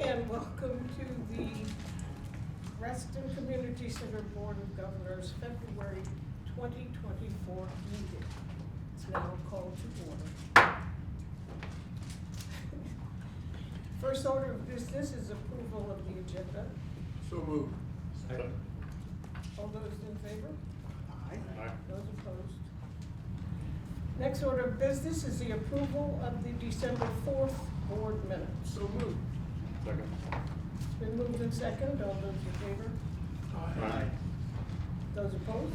and welcome to the Reston Community Center Board of Governors February 2024 meeting. It's now called to order. First order of business is approval of the agenda. So moved. Second. All those in favor? Aye. Those opposed? Next order of business is the approval of the December 4th board minutes. So moved. Second. It's been moved and second. All those in favor? Aye. Those opposed?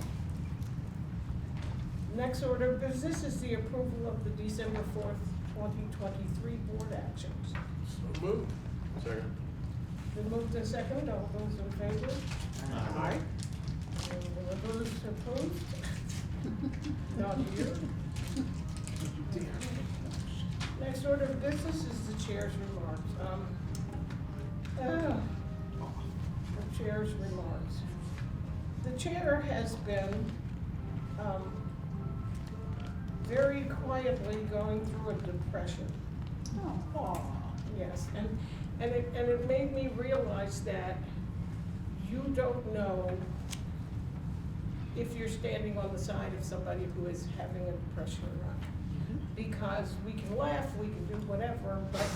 Next order of business is the approval of the December 4th, 2023 board actions. So moved. Second. Been moved and second. All those in favor? Aye. And are those opposed? Not here. Next order of business is the chair's remarks. The chair's remarks. The chair has been very quietly going through a depression. Oh. Yes, and it made me realize that you don't know if you're standing on the side of somebody who is having a depression or not. Because we can laugh, we can do whatever, but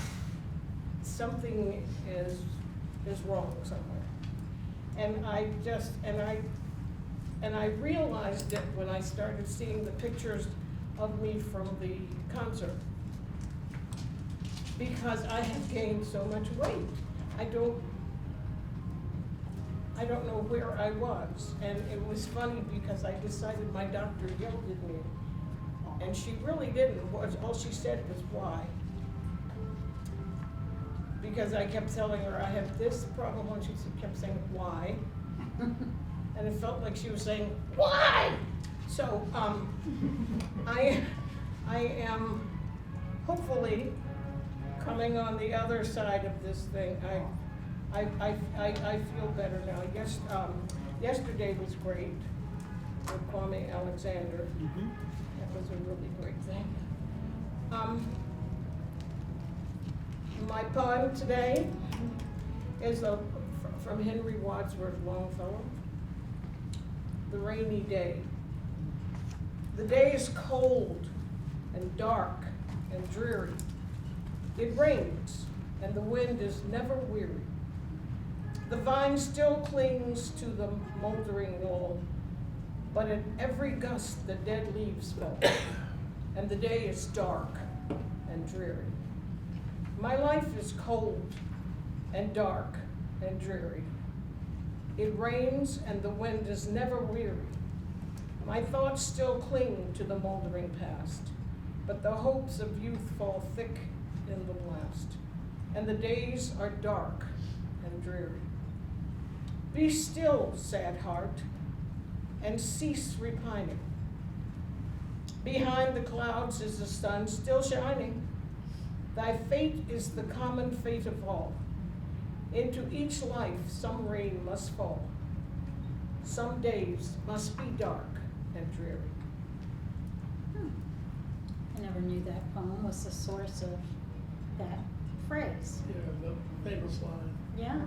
something is wrong somewhere. And I realized it when I started seeing the pictures of me from the concert. Because I have gained so much weight. I don't know where I was. And it was funny because I decided my doctor yelled at me. And she really didn't. All she said was, why? Because I kept telling her I have this problem, and she kept saying, why? And it felt like she was saying, why? So I am hopefully coming on the other side of this thing. I feel better now. Yes, yesterday was great with Kwame Alexander. That was a really great thing. My poem today is from Henry Wadsworth Longfellow, The Rainy Day. The day is cold and dark and dreary. It rains and the wind is never weary. The vine still clings to the moldering wall, but at every gust the dead leaves fall, and the day is dark and dreary. My life is cold and dark and dreary. It rains and the wind is never weary. My thoughts still cling to the moldering past, but the hopes of youth fall thick in the blast, and the days are dark and dreary. Be still, sad heart, and cease repining. Behind the clouds is the sun still shining. Thy fate is the common fate of all. Into each life some rain must fall. Some days must be dark and dreary. I never knew that poem was the source of that phrase. Yeah, the famous line. Yeah.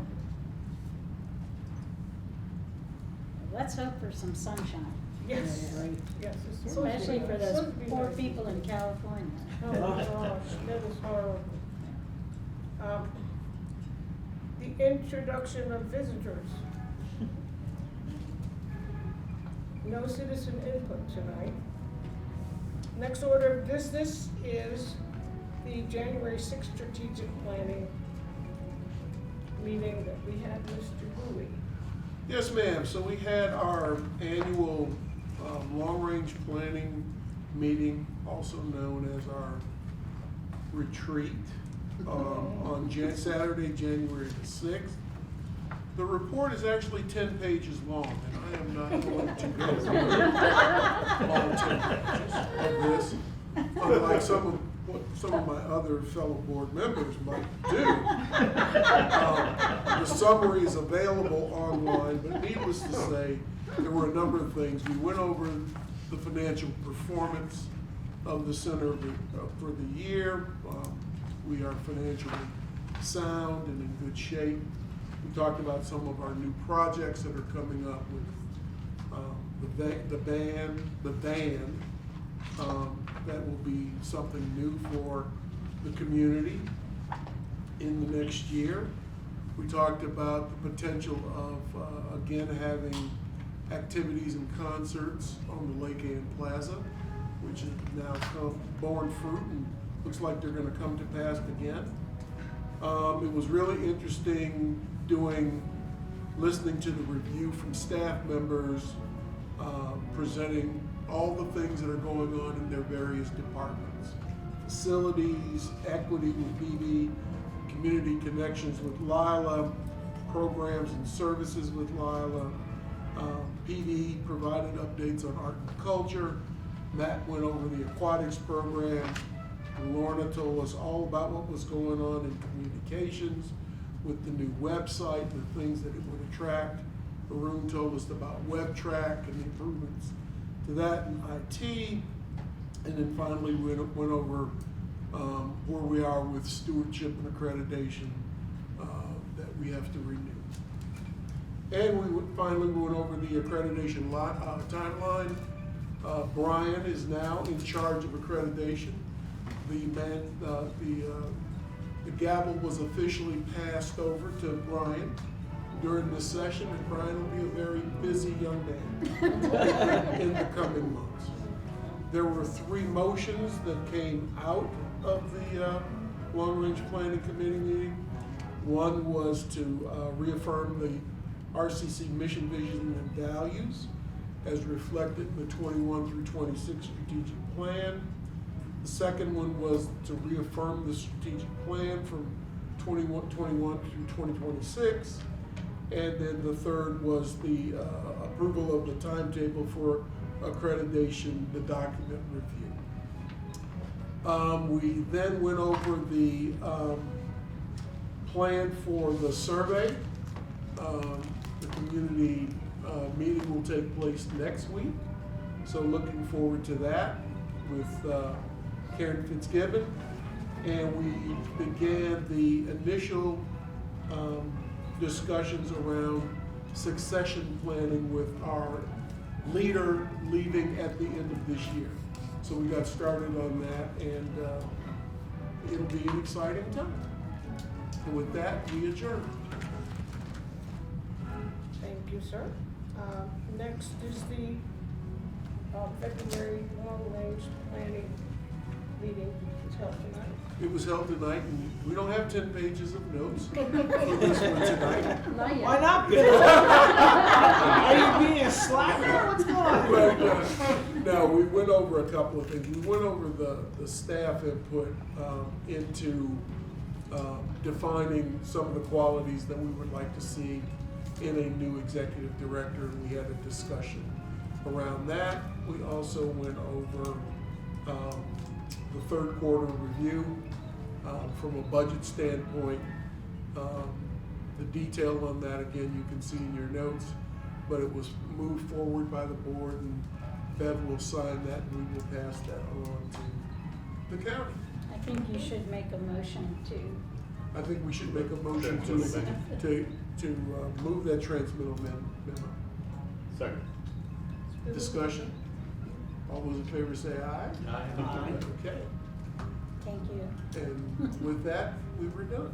Let's hope for some sunshine. Yes, yes. it's supposed to Especially be- for it's those supposed to be poor nice. people in California. Oh my gosh, that is horrible. The introduction of visitors. No citizen input tonight. Next order of business is the January 6th strategic planning meeting that we had Mr. Bowie. Yes, ma'am. So we had our annual long-range planning meeting, also known as our retreat, on Saturday, January the 6th. The report is actually 10 pages long, and I am not going to go through all 10 pages of this, unlike what some of my other fellow board members might do. The summary is available online, but needless to say, there were a number of things. We went over the financial performance of the center for the year. We are financially sound and in good shape. We talked about some of our new projects that are coming up with the band. That will be something new for the community in the next year. We talked about the potential of, again, having activities and concerts on the Lake Ann Plaza, which has now borne fruit and looks like they're gonna come to pass again. It was really interesting listening to the review from staff members, presenting all the things that are going on in their various departments. Facilities, equity with BB, community connections with Lila, programs and services with Lila. PD provided updates on art and culture. Matt went over the aquatics program. Lorna told us all about what was going on in communications with the new website, the things that it would attract. Arun told us about WebTrack and the improvements to that in IT. And then finally we went over where we are with stewardship and accreditation that we have to renew. And we finally went over the accreditation timeline. Brian is now in charge of accreditation. The gavel was officially passed over to Brian during this session, and Brian will be a very busy young man in the coming months. There were 3 motions that came out of the Long Range Planning Committee meeting. One was to reaffirm the RCC mission, vision, and values as reflected in the 21 through 26 strategic plan. The second one was to reaffirm the strategic plan from 2021 through 2026. And then the third was the approval of the timetable for accreditation, the document review. We then went over the plan for the survey. The community meeting will take place next week. So looking forward to that with Karen Fitzgibbon. And we began the initial discussions around succession planning with our leader leaving at the end of this year. So we got started on that, and it'll be an exciting time. And with that, we adjourn. Thank you, sir. Next is the February Long Range Planning meeting. It's held tonight. It was held tonight, and we don't have 10 pages of notes for this one tonight. Not yet. Why not, Bill? Are you being slacker? What's going on? But, no, we went over a couple of things. We went over the staff input into defining some of the qualities that we would like to see in a new executive director, and we had a discussion around that. We also went over the third quarter review from a budget standpoint. The detail on that, again, you can see in your notes, but it was moved forward by the board, and Bev will sign that, and we will pass that on to the county. I think you should make a motion to. I think we should make a motion to move that transmittal memo. Second. Discussion? All those in favor say aye. Aye. Okay, Thank you. and with that, we were done.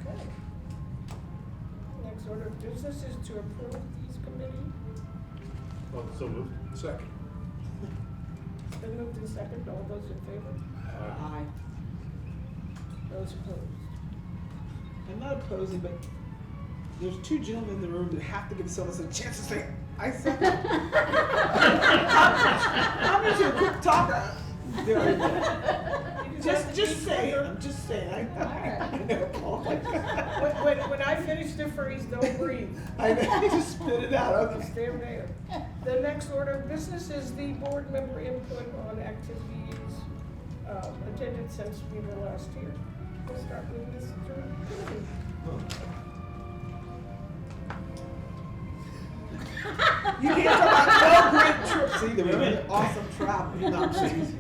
Okay. Next order of business is to approve these committee. Oh, so moved. Second. It's been moved in second. All those in favor? Aye. Those opposed? I'm not opposing, but there's 2 gentlemen in the room that have to give someone a chance to say, I said that. I'm just a quick talker. There you go. Just say it. I'm just saying. I know, Paul. When I finish the phrase, don't breathe. I know, just spit it out. Okay. Stay there. The next order of business is the board member input on activities attended since we were last here. We'll start with Mr. Kennedy. You can't talk about no great trips either. We had awesome travel. You know, I'm just-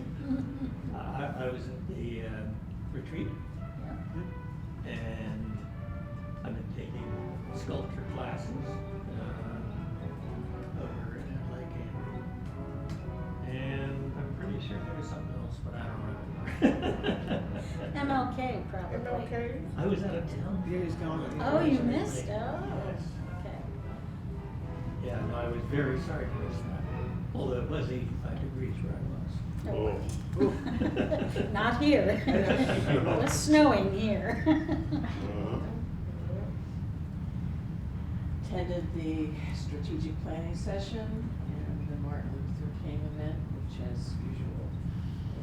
I was at the retreat, sculpture classes over in Lake Ann. And I'm pretty sure there was something else, but I don't remember. MLK probably. MLK? I was out of town. Yeah, he's gone. Oh, you missed, oh, Yes. okay. Yeah, no, I was very sorry to miss that. Although it was 85 degrees where I was. Oh. Not here. It was snowing here. Attended the strategic planning session and the Martin Luther King event, which as usual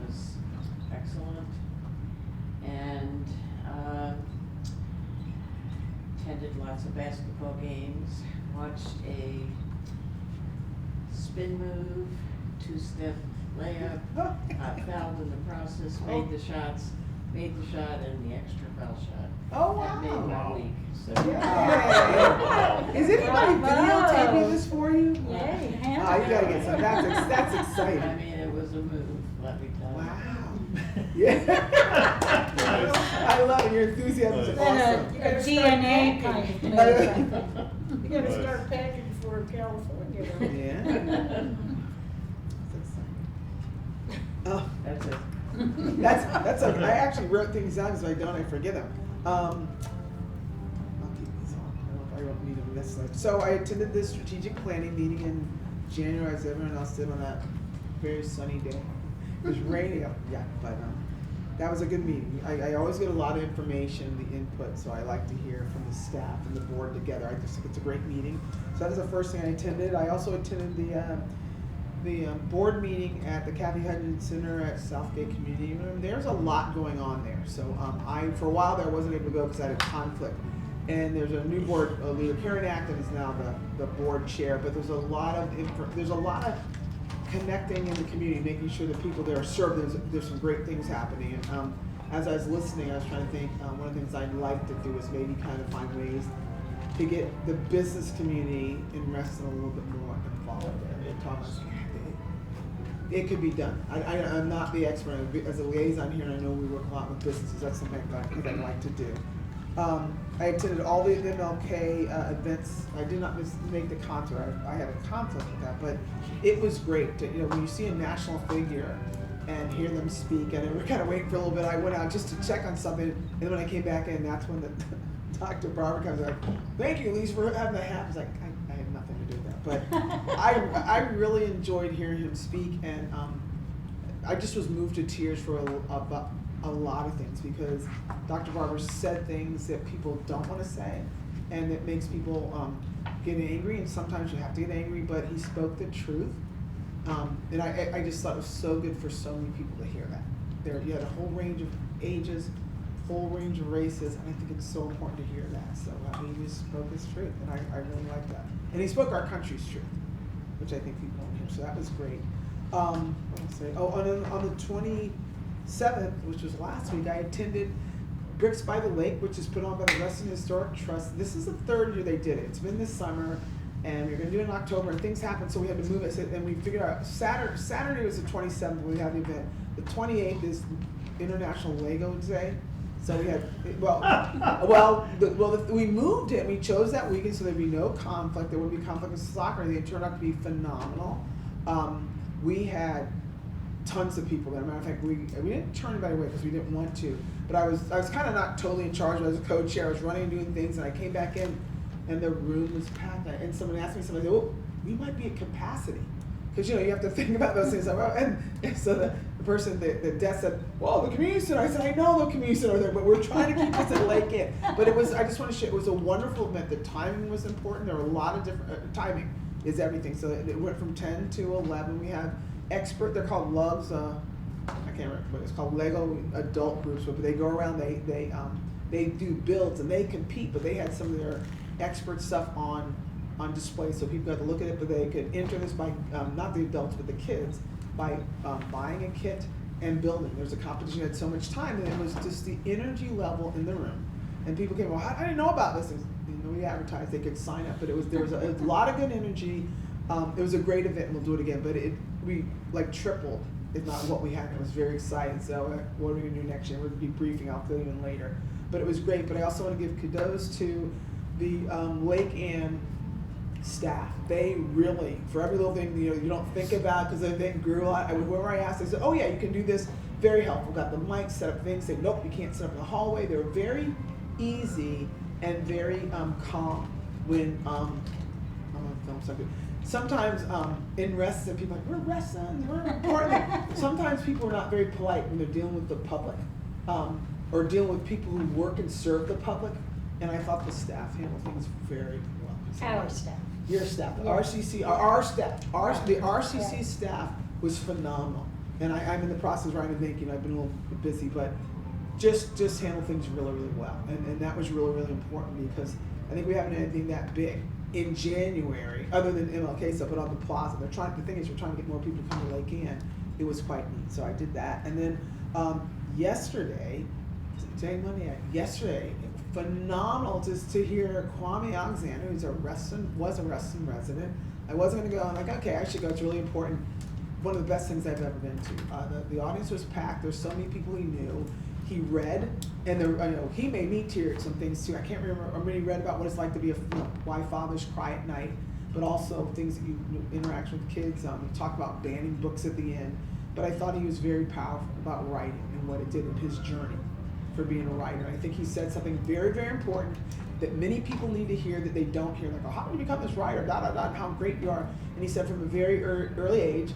was excellent. And attended lots of basketball games, watched a spin move, two-step layup, fouled in the process, made the shot, and the extra foul shot. Oh, That made my wow. week, so. Yay. Is anybody Bravo. videotaping this for you? Yay, You hand. gotta get some, that's I exciting. mean, it was a move, let me tell you. Wow. Yeah. I love it, your enthusiasm is You awesome. gotta A start DNA packing. kind of move, I think. You gotta start packing for California. though. Yeah. Oh, That's it. that's okay. I actually wrote things down so I forget them. I'll keep these on. I don't know if I won't need them necessarily. So I attended this strategic planning meeting in January, as everyone else did, on that very sunny day. It was raining, yeah, but that was a good meeting. I always get a lot of information, the input, so I like to hear from the staff and the board together. I just think it's a great meeting. So that was the first thing I attended. I also attended the board meeting at the Kathy Hudgens Center at Southgate Community Room. There's a lot going on there. So I, for a while there, wasn't able to go because I had a conflict. And there's a new board leader, Karen Acton is now the board chair, but there's a lot of connecting in the community, making sure that people there are served. There's some great things happening. And as I was listening, I was trying to think, one of the things I'd like to do is maybe kind of find ways to get the business community in Reston a little bit more involved there. And talk, it could be done. I'm not the expert. As a liaison here, and I know we work a lot with businesses. That's something I'd like to do. I attended all the MLK events. I did not make the concert. I had a conflict with that, but it was great. When you see a national figure and hear them speak, and we were kind of waiting for a little bit. I went out just to check on something, and then when I came back in, that's when the Dr. Barbara comes like, "Thank you, Lisa, for having that happen." I was like, I had nothing to do with that, but I really enjoyed hearing him speak, and I just was moved to tears for a lot of things, because Dr. Barber said things that people don't want to say, and it makes people get angry, and sometimes you have to get angry, but he spoke the truth. And I just thought it was so good for so many people to hear that. You had a whole range of ages, whole range of races, and I think it's so important to hear that. So he just spoke his truth, and I really like that. And he spoke our country's truth, which I think people want to hear, so that was great. What else say? Oh, on the 27th, which was last week, I attended Bricks by the Lake, which is put on by the Reston Historic Trust. This is the third year they did it. It's been this summer, and we were going to do it in October, and things happened, so we had to move it. And we figured out Saturday was the 27th when we had the event. The 28th is International Lego Day. So we had, we moved it. We chose that weekend so there'd be no conflict. There wouldn't be conflict with soccer. They turned out to be phenomenal. We had tons of people there. Matter of fact, we didn't turn anybody away because we didn't want to. But I was kind of not totally in charge. I was a co-chair. I was running and doing things, and I came back in, and the room was packed. And someone asked me something. Oh, we might be at capacity, because you have to think about those things. And so the person, the desk said, "Well, the community center." I said, "I know the community center there, but we're trying to keep this at Lake Inn." But it was. I just want to share. It was a wonderful event. The timing was important. There were a lot of different timing is everything. So it went from 10 to 11. We have expert. They're called Loves. I can't remember what it's called. Lego adult groups, but they go around. They do builds and they compete. But they had some of their expert stuff on display, so people got to look at it. But they could enter this by not the adults, but the kids by buying a kit and building. There's a competition. You had so much time, and it was just the energy level in the room. And people came, "Well, I didn't know about this." And, we advertised they could sign up, but there was a lot of good energy. It was a great event, and we'll do it again. But we like tripled, if not what we had. It was very exciting. So what are we gonna do next year? We'll be briefing. I'll fill you in later. But it was great. But I also want to give kudos to the Lake Ann staff, they really, for every little thing, you know, you don't think about, because the event grew a lot. Whoever I asked, they said, oh yeah, you can do this. Very helpful. Got the mic, set up things, say, nope, you can't set up in the hallway. They were very easy and very calm when, I'm gonna film something. Sometimes in Reston, people are like, we're Reston, we're important. Sometimes people are not very polite when they're dealing with the public, or dealing with people who work and serve the public. And I thought the staff handled things very well. Our staff. Your staff, the Yeah. RCC, our staff, the RCC Yeah. staff was phenomenal. And I'm in the process of writing a thank you, and I've been a little bit busy, but just handle things really, really well. And that was really, really important, because I think we haven't had anything that big in January, other than MLK stuff, but on the plaza. The thing is, we're trying to get more people to come to Lake Ann. It was quite neat, so I did that. And then yesterday, phenomenal just to hear Kwame Alexander, who's was a Reston resident. I wasn't gonna go, I'm like, okay, I should go, it's really important. One of the best things I've ever been to. The audience was packed, there's so many people he knew. He read, and he made me tear at some things too. I can't remember, I mean, he read about what it's like to be why fathers cry at night, but also things that you interaction with kids. He talked about banning books at the end, but I thought he was very powerful about writing and what it did in his journey for being a writer. I think he said something very, very important that many people need to hear that they don't hear. Like, oh, how did you become this writer? And how great you are. And he said from a very early age,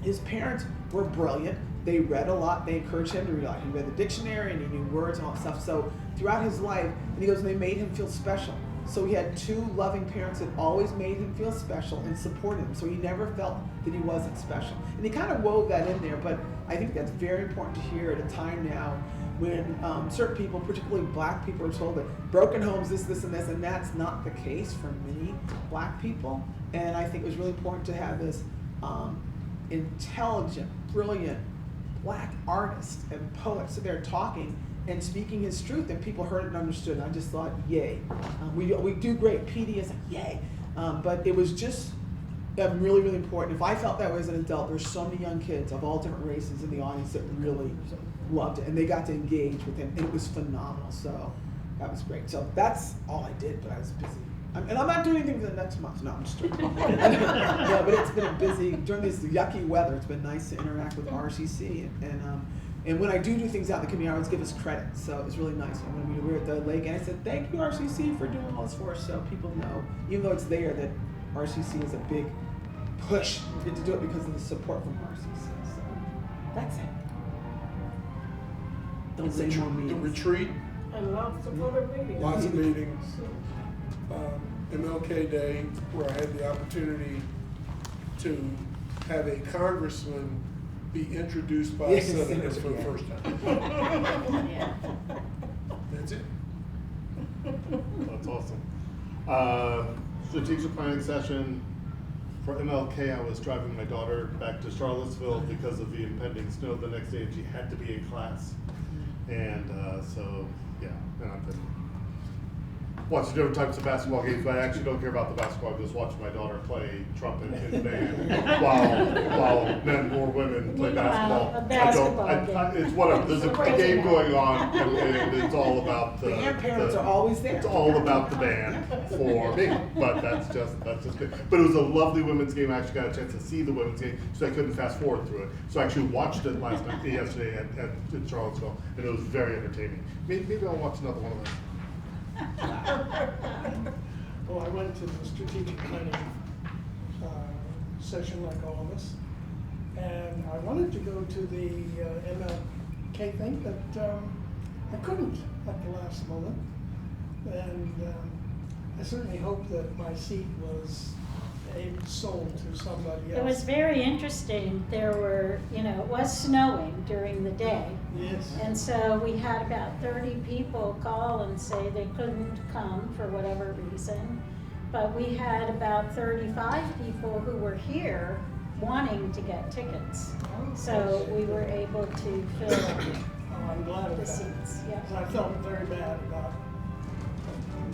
his parents were brilliant. They read a lot. They encouraged him to read a lot. He read the dictionary and he knew words and all that stuff. So throughout his life, and he goes, and they made him feel special. So he had two loving parents that always made him feel special and supported him. So he never felt that he wasn't special. And he kind of wove that in there, but I think that's very important to hear at a time now when certain people, particularly black people, are told that broken homes, this, and this, and that's not the case for many black people. And I think it was really important to have this intelligent, brilliant black artist and poet sit there talking and speaking his truth, and people heard it and understood. And I just thought, yay. We do great. PD is like, yay. But it was just really, really important. If I felt that way as an adult, there's so many young kids of all different races in the audience that really loved it, and they got to engage with him, and it was phenomenal. So that was great. So that's all I did, but I was busy. And I'm not doing anything for the next month. No, I'm just joking. No, but it's been a busy, during this yucky weather, it's been nice to interact with RCC. And when I do things out in the community, I always give us credit. So it was really nice. When we were at the lake, and I said, thank you, RCC, for doing all this for us, so people know, even though it's there, that RCC is a big push. We get to do it because of the support from RCC. So that's it. Don't say more The meetings. retreat, I love supportive meetings. lots of meetings. MLK Day, where I had the opportunity to have a congressman be introduced by a Yes, senator for the yeah. first time. Yeah. That's it. That's awesome. Strategic planning session for MLK. I was driving my daughter back to Charlottesville because of the impending snow the next day, and she had to be in class. And so, yeah, and I've been watching different types of basketball games, but I actually don't care about the basketball. I'm just watching my daughter play trumpet in the band while men or women play basketball. A basketball It's whatever. There's a game going on, and it's all about the Band parents are always there. It's all about the band for me, but that's just good. But it was a lovely women's game. I actually got a chance to see the women's game, so I couldn't fast forward through it. So I actually watched it yesterday in Charlottesville, and it was very entertaining. Maybe I'll watch another one of those. Well, I went to the strategic planning session like all of us, and I wanted to go to the MLK thing, but I couldn't at the last moment. And I certainly hope that my seat was sold to somebody else. It was very interesting. There were, it was snowing during the day. Yes. And so we had about 30 people call and say they couldn't come for whatever reason. But we had about 35 people who were here wanting to get tickets. So we were able to fill Oh, I'm glad of the that. seats. Yeah. 'Cause I felt very bad about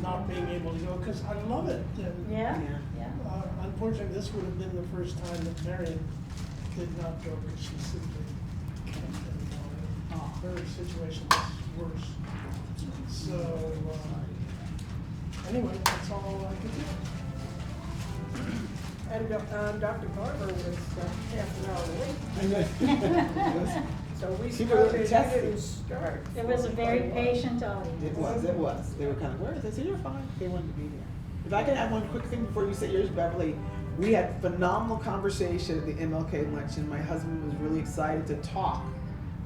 not being able to go, because I love it. And, Yeah, Yeah. yeah. unfortunately, this would have been the first time that Marion did not go, because she simply can't anymore. Her situation was worse. So, anyway, that's all I could do. And Dr. Barber was half an hour late, I know. so we People were started, we testing. didn't start. It was a very patient audience. It was. They were kind of, where is this? You're fine. They wanted to be there. If I can add one quick thing before you say yours, Beverly, we had phenomenal conversation at the MLK luncheon. My husband was really excited to talk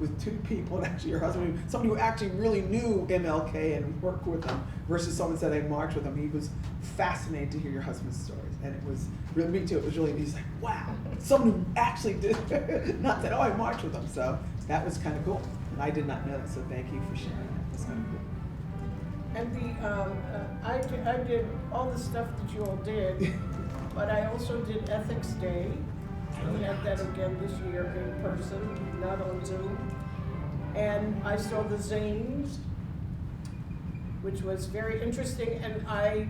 with two people, and actually your husband, somebody who actually really knew MLK and worked with him, versus someone said they marched with him. He was fascinated to hear your husband's stories, and it was, me too, it was really, he's like, wow, someone who actually did, not that, oh, I marched with him, so that was kind of cool. And I did not know that, so thank you for sharing that. That's kind of cool. And I did all the stuff that you all did, but I also did Ethics Day. We had that again this year in person, not on Zoom. And I saw the Zanes, which was very interesting, and I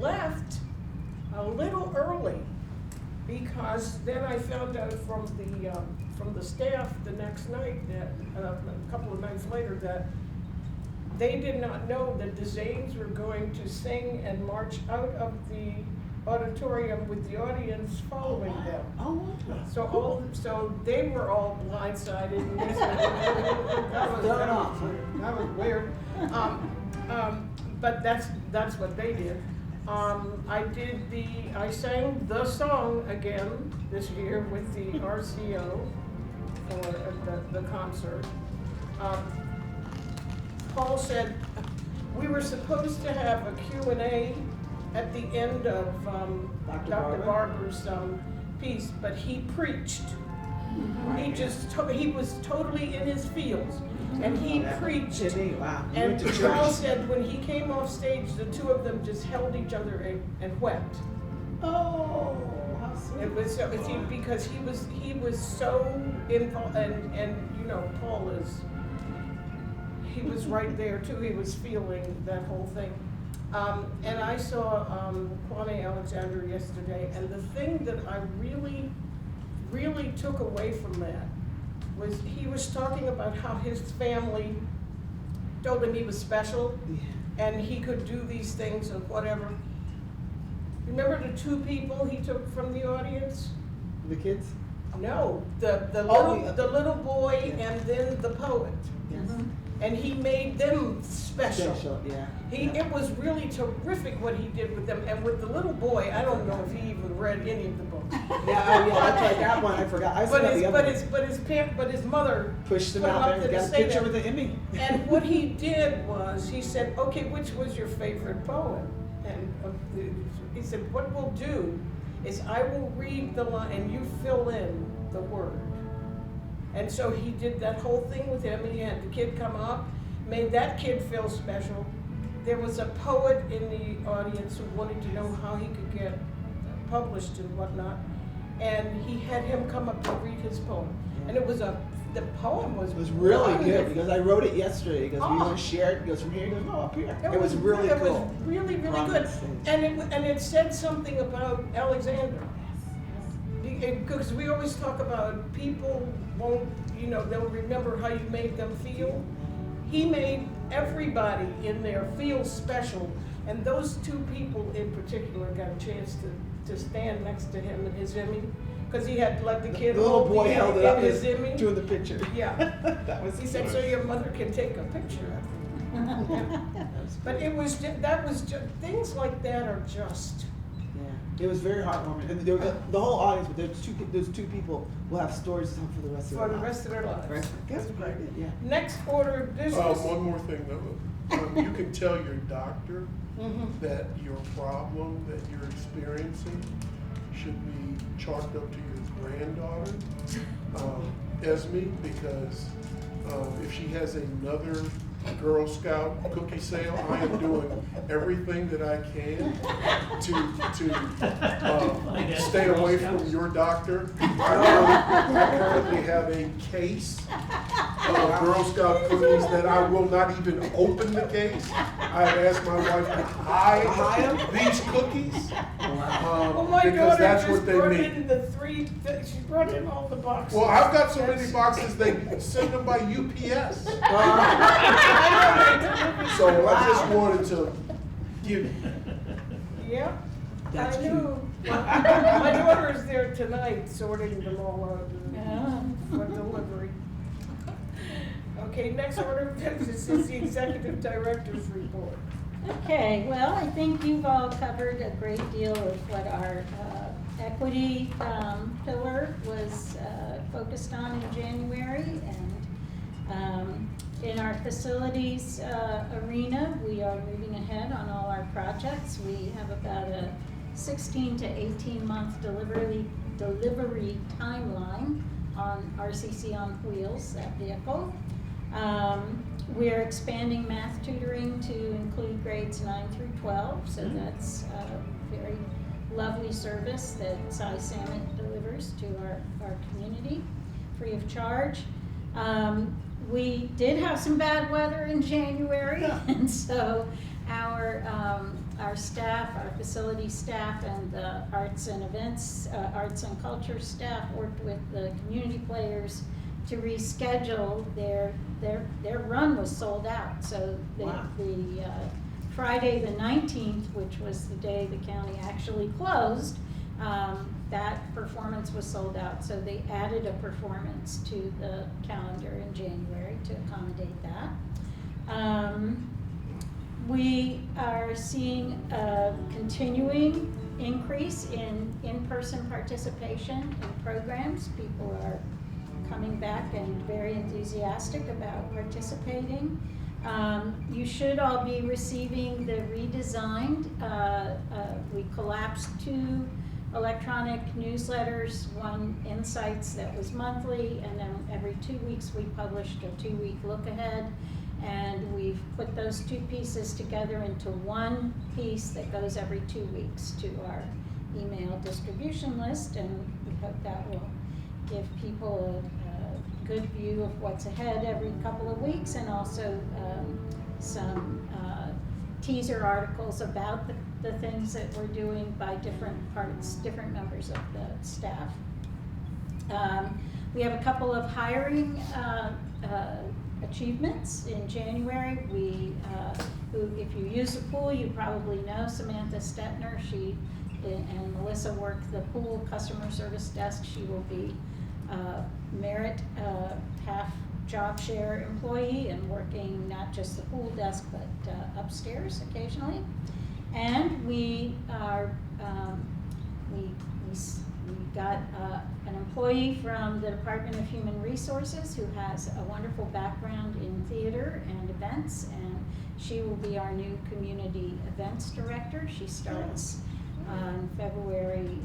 left a little early because then I found out from the staff the next night that a couple of nights later that they did not know that the Zanes were going to sing and march out of the auditorium with the audience following them. Oh, So they were all blindsided. And they said, that was weird. But that's what they did. I sang the song again this year with the RCO for the concert. Paul said we were supposed to have a Q&A at the end of Dr. Barber's piece, but he preached. He was totally in his fields, and he preached. Wow. And Paul said when he came off stage, the two of them just held each other and wept. Oh, how sweet. It was because he was so involved, and you know, Paul he was right there too. He was feeling that whole thing. And I saw Kwame Alexander yesterday, and the thing that I really, really took away from that was he was talking about how his family told him he was special, and he could do these things and whatever. Remember the two people he took from the audience? The kids? No, the little boy and then the poet. Yes. And he made them special. Yeah. It was really terrific what he did with them. And with the little boy, I don't know if he even read any of the books. Yeah, that's right. That one I forgot. I saw the other one. But his mother Pushed him put out up there and to got a say picture that. with the Emmy. And what he did was he said, "Okay, which was your favorite poem?" And he said, "What we'll do is I will read the line and you fill in the word." And so he did that whole thing with him. He had the kid come up, made that kid feel special. There was a poet in the audience who wanted to know how he could get published and whatnot. And he had him come up and read his poem. And the poem was It was really good wonderful. because I wrote it yesterday. He goes, we Oh. want to share it. He goes, from here. He goes, no, up here. It was really It cool. was really, really From good. the stage. And it said something about Alexander. Because we always talk about people won't, they'll remember how you made them feel. He made everybody in there feel special. And those two people in particular got a chance to stand next to him in his Emmy. Because he had let the kid The little hold boy held it up in his Emmy. doing the picture. Yeah. That was He said, so your mother can take a picture of it. But it was, things like that are just. Yeah, it was very heartwarming. And the whole audience, but those two people will have stories to tell for the rest of their For the lives. rest of their lives. Right. That's That's great. right. Yeah. Next order of business. One more thing though, you can tell your doctor Mhm. that your problem that you're experiencing should be chalked up to your granddaughter, Esme, because if she has another Girl Scout cookie sale, I am doing everything that I can to stay away from your doctor. I currently have a case of Girl Scout cookies that I will not even open the case. I have asked my wife to hide these cookies Well, my because daughter that's just what they brought need. in she brought in all the boxes. Well, I've got so many boxes, they send them by UPS. I know they deliver So I just wanted to give, Yep, That's I knew. My daughter is there tonight sorting them all out Yeah. for delivery. Okay, next order of business is the executive director's report. Okay, well, I think you've all covered a great deal of what our equity pillar was focused on in January. And in our facilities arena, we are moving ahead on all our projects. We have about a 16 to 18 month delivery timeline on RCC on Wheels, that vehicle. We're expanding math tutoring to include grades 9 through 12, so that's a very lovely service that Cy Samet delivers to our community, free of charge. We did have some bad weather in January, and so our staff, our facility staff, and the arts and events, arts and culture staff worked with the community players to reschedule. Their run was sold out, so the Friday the 19th, which was the day the county actually closed, that performance was sold out, so they added a performance to the calendar in January to accommodate that. We are seeing a continuing increase in person participation in programs. People are coming back and very enthusiastic about participating. You should all be receiving the redesigned, we collapsed 2 electronic newsletters, one Insights that was monthly, and then every 2 weeks we published a 2-week look ahead. And we've put those 2 pieces together into one piece that goes every 2 weeks to our email distribution list, and we hope that will give people a good view of what's ahead every couple of weeks, and also some teaser articles about the things that we're doing by different parts, different members of the staff. We have a couple of hiring achievements in January. If you use the pool, you probably know Samantha Stetner. She and Melissa work the pool customer service desk. She will be merit half job share employee and working not just the pool desk but upstairs occasionally. And we are we got an employee from the Department of Human Resources who has a wonderful background in theater and events, and she will be our new community events director. She starts on February,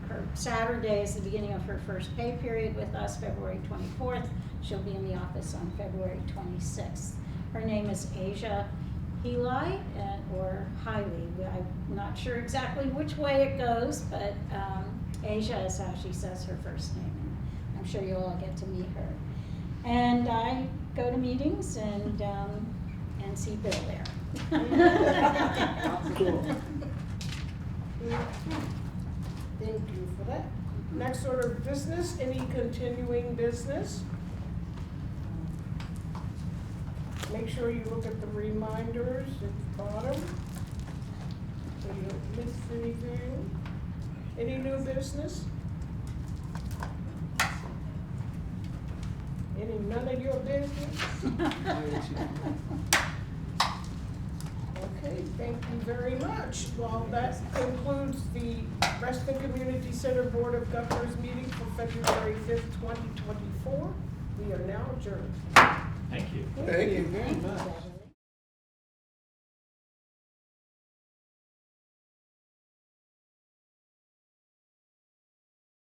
her Saturday is the beginning of her first pay period with us, February 24th. She'll be in the office on February 26th. Her name is Asia Heli, or Hiley. I'm not sure exactly which way it goes, but Asia is how she says her first name, and I'm sure you'll all get to meet her. And I go to meetings and see Bill there. Cool. Thank you for that. Next order of business, any continuing business? Make sure you look at the reminders at the bottom, so you don't miss anything. Any new business? None of your business? Okay, thank you very much. Well, that concludes the Reston Community Center Board of Governors meeting for February 5th, 2024. We are now adjourned. Thank you. thank you. Very much.